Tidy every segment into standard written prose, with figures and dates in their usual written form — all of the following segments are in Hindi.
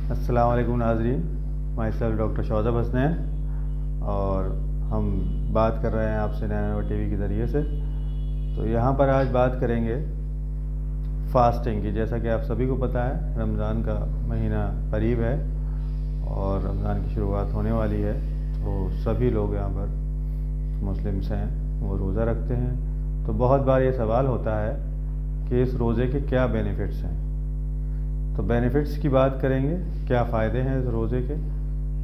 अस्सलाम वालेकुम नाज़रीन, माई सेल्फ डॉक्टर शौज़ब हसनैन और हम बात कर रहे हैं आपसे नैनो टीवी के ज़रिए से। तो यहाँ पर आज बात करेंगे फास्टिंग की। जैसा कि आप सभी को पता है, रमज़ान का महीना करीब है और रमज़ान की शुरुआत होने वाली है। तो सभी लोग यहाँ पर मुस्लिम्स हैं, वो रोज़ा रखते हैं। तो बहुत बार ये सवाल होता है कि इस रोज़े के क्या बेनिफिट्स हैं। तो बेनिफिट्स की बात करेंगे, क्या फ़ायदे हैं इस रोज़े के।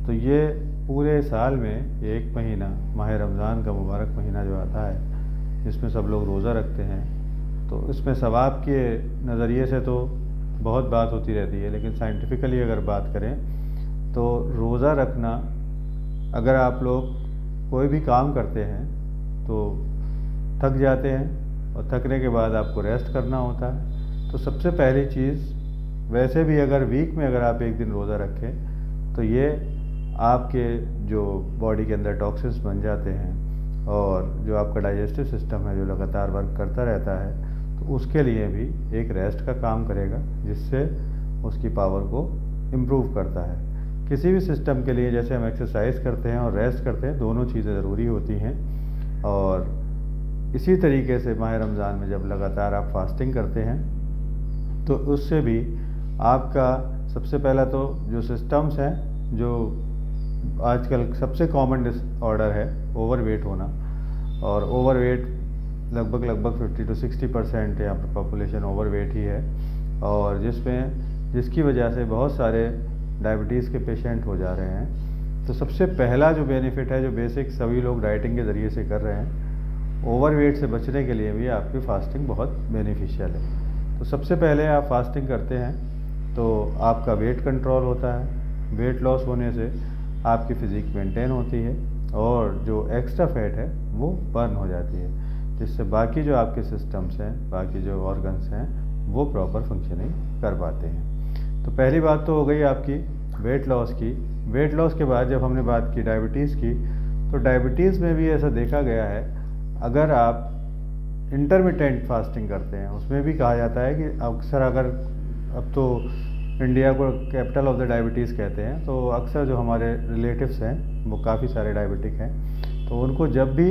तो ये पूरे साल में एक महीना, माह रमज़ान का मुबारक महीना जो आता है, जिसमें सब लोग रोज़ा रखते हैं, तो इसमें सवाब के नज़रिए से तो बहुत बात होती रहती है, लेकिन साइंटिफिकली अगर बात करें तो रोज़ा रखना, अगर आप लोग कोई भी काम करते हैं तो थक जाते हैं और थकने के बाद आपको रेस्ट करना होता है। तो सबसे पहली चीज़, वैसे भी अगर वीक में अगर आप एक दिन रोज़ा रखें तो ये आपके जो बॉडी के अंदर टॉक्सिन्स बन जाते हैं और जो आपका डाइजेस्टिव सिस्टम है जो लगातार वर्क करता रहता है, तो उसके लिए भी एक रेस्ट का काम करेगा, जिससे उसकी पावर को इम्प्रूव करता है। किसी भी सिस्टम के लिए जैसे हम एक्सरसाइज करते हैं और रेस्ट करते हैं, दोनों चीज़ें ज़रूरी होती हैं। और इसी तरीके से माह रमज़ान में जब लगातार आप फास्टिंग करते हैं तो उससे भी आपका सबसे पहला तो जो सिस्टम्स हैं, जो आजकल सबसे कॉमन डिसऑर्डर है ओवरवेट होना, और ओवरवेट लगभग 50 to 60% यहाँ पर पॉपुलेशन ओवरवेट ही है, और जिसकी वजह से बहुत सारे डायबिटीज़ के पेशेंट हो जा रहे हैं। तो सबसे पहला जो बेनिफिट है, जो बेसिक सभी लोग डाइटिंग के ज़रिए से कर रहे हैं, ओवरवेट से बचने के लिए भी आपकी फास्टिंग बहुत बेनिफिशियल है। तो सबसे पहले आप फास्टिंग करते हैं तो आपका वेट कंट्रोल होता है। वेट लॉस होने से आपकी फ़िज़िक मेंटेन होती है और जो एक्स्ट्रा फैट है वो बर्न हो जाती है, जिससे बाकी जो आपके सिस्टम्स हैं, बाकी जो ऑर्गन्स हैं, वो प्रॉपर फंक्शनिंग कर पाते हैं। तो पहली बात तो हो गई आपकी वेट लॉस की। वेट लॉस के बाद जब हमने बात की डायबिटीज़ की, तो डायबिटीज़ में भी ऐसा देखा गया है, अगर आप इंटरमिटेंट फास्टिंग करते हैं, उसमें भी कहा जाता है कि अक्सर, अगर अब तो इंडिया को कैपिटल ऑफ द डायबिटीज़ कहते हैं, तो अक्सर जो हमारे रिलेटिव्स हैं वो काफ़ी सारे डायबिटिक हैं, तो उनको जब भी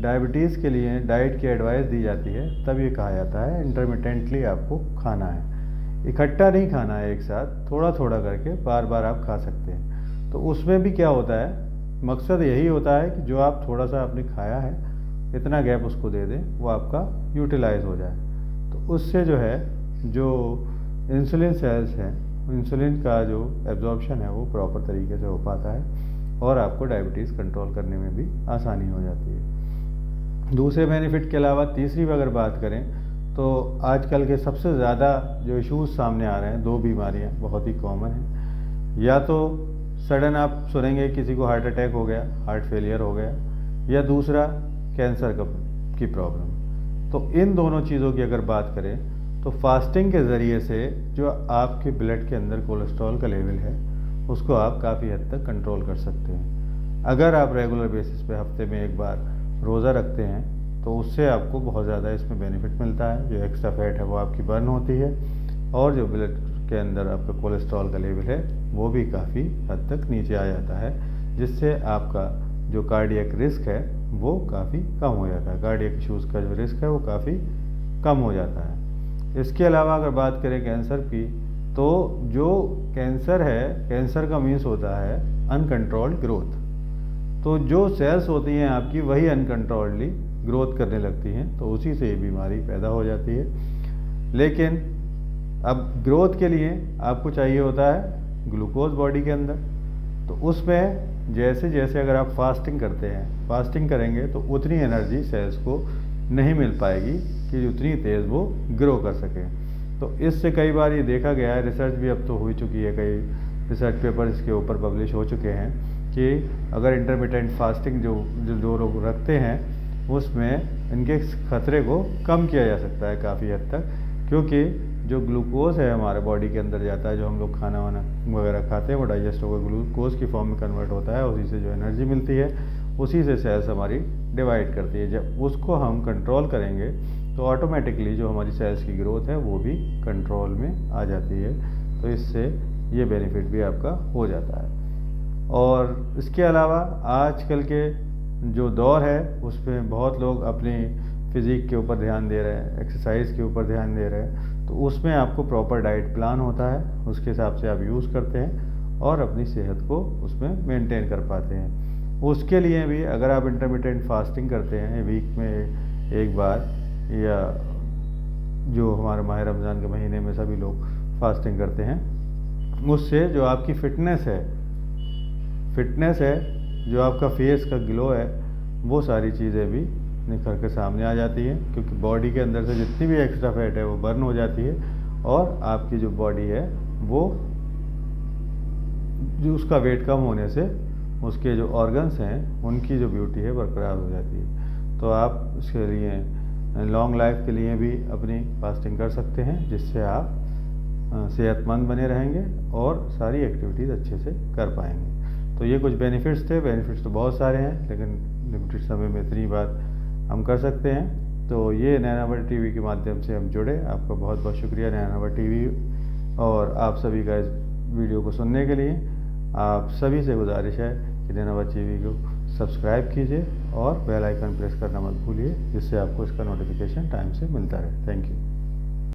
डायबिटीज़ के लिए डाइट की एडवाइस दी जाती है, तब ये कहा जाता है इंटरमिटेंटली आपको खाना है, इकट्ठा नहीं खाना है एक साथ, थोड़ा थोड़ा करके बार बार आप खा सकते हैं। तो उसमें भी क्या होता है, मकसद यही होता है कि जो आप थोड़ा सा आपने खाया है, इतना गैप उसको दे दें, वो आपका यूटिलाइज हो जाए। तो उससे जो है, जो इंसुलिन सेल्स हैं, इंसुलिन का जो एब्जॉर्प्शन है वो प्रॉपर तरीके से हो पाता है और आपको डायबिटीज़ कंट्रोल करने में भी आसानी हो जाती है। दूसरे बेनिफिट के अलावा तीसरी अगर बात करें तो आजकल के सबसे ज़्यादा जो इश्यूज़ सामने आ रहे हैं, दो बीमारियां बहुत ही कॉमन हैं। या तो सडन आप सुनेंगे किसी को हार्ट अटैक हो गया, हार्ट फेलियर हो गया, या दूसरा कैंसर की प्रॉब्लम। तो इन दोनों चीज़ों की अगर बात करें तो फास्टिंग के ज़रिए से जो आपके ब्लड के अंदर कोलेस्ट्रॉल का लेवल है, उसको आप काफ़ी हद तक कंट्रोल कर सकते हैं। अगर आप रेगुलर बेसिस पे हफ्ते में एक बार रोज़ा रखते हैं तो उससे आपको बहुत ज़्यादा इसमें बेनिफिट मिलता है। जो एक्स्ट्रा फैट है वो आपकी बर्न होती है और जो ब्लड के अंदर आपका कोलेस्ट्रॉल का लेवल है वो भी काफ़ी हद तक नीचे आ जाता है, जिससे आपका जो कार्डियक रिस्क है वो काफ़ी कम हो जाता है। कार्डियक इशूज़ का जो रिस्क है वो काफ़ी कम हो जाता है। इसके अलावा अगर बात करें कैंसर की, तो जो कैंसर है, कैंसर का मीन्स होता है अनकंट्रोल्ड ग्रोथ। तो जो सेल्स होती हैं आपकी, वही अनकंट्रोल्डली ग्रोथ करने लगती हैं, तो उसी से ये बीमारी पैदा हो जाती है। लेकिन अब ग्रोथ के लिए आपको चाहिए होता है ग्लूकोज बॉडी के अंदर, तो उसमें जैसे जैसे अगर आप फास्टिंग करते हैं, फास्टिंग करेंगे तो उतनी एनर्जी सेल्स को नहीं मिल पाएगी कि उतनी तेज़ वो ग्रो कर सकें। तो इससे कई बार ये देखा गया है, रिसर्च भी अब तो हो चुकी है, कई रिसर्च पेपर इसके ऊपर पब्लिश हो चुके हैं कि अगर इंटरमिटेंट फास्टिंग जो लोग रखते हैं, उसमें इनके खतरे को कम किया जा सकता है काफ़ी हद तक, क्योंकि जो ग्लूकोज है हमारे बॉडी के अंदर जाता है, जो हम लोग खाना वाना वगैरह खाते हैं, वो डाइजेस्ट होकर ग्लूकोज की फॉर्म में कन्वर्ट होता है, उसी से जो एनर्जी मिलती है उसी से सेल्स हमारी डिवाइड करती है। जब उसको हम कंट्रोल करेंगे तो ऑटोमेटिकली जो हमारी सेल्स की ग्रोथ है वो भी कंट्रोल में आ जाती है। तो इससे ये बेनिफिट भी आपका हो जाता है। और इसके अलावा आजकल के जो दौर है उसमें बहुत लोग अपनी फ़िज़िक के ऊपर ध्यान दे रहे हैं, एक्सरसाइज के ऊपर ध्यान दे रहे हैं, तो उसमें आपको प्रॉपर डाइट प्लान होता है, उसके हिसाब से आप यूज़ करते हैं और अपनी सेहत को उसमें मेंटेन कर पाते हैं। उसके लिए भी अगर आप इंटरमिटेंट फास्टिंग करते हैं वीक में एक बार, या जो हमारे माह रमज़ान के महीने में सभी लोग फास्टिंग करते हैं, उससे जो आपकी फ़िटनेस है, जो आपका फेस का ग्लो है, वो सारी चीज़ें भी निखर के सामने आ जाती हैं, क्योंकि बॉडी के अंदर से जितनी भी एक्स्ट्रा फैट है वो बर्न हो जाती है और आपकी जो बॉडी है वो जो उसका वेट कम होने से उसके जो ऑर्गन्स हैं उनकी जो ब्यूटी है बरकरार हो जाती है। तो आप उसके लिए लॉन्ग लाइफ के लिए भी अपनी फास्टिंग कर सकते हैं, जिससे आप सेहतमंद बने रहेंगे और सारी एक्टिविटीज़ अच्छे से कर पाएंगे। तो ये कुछ बेनिफिट्स थे। बेनिफिट्स तो बहुत सारे हैं, लेकिन लिमिटेड समय में इतनी बात हम कर सकते हैं। तो ये नैनावर टीवी के माध्यम से हम जुड़े। आपका बहुत बहुत शुक्रिया नैनावर टीवी और आप सभी का इस वीडियो को सुनने के लिए। आप सभी से गुजारिश है कि नैनावर टीवी को सब्सक्राइब कीजिए और बेल आइकन प्रेस करना मत भूलिए, जिससे आपको इसका नोटिफिकेशन टाइम से मिलता रहे। Thank you.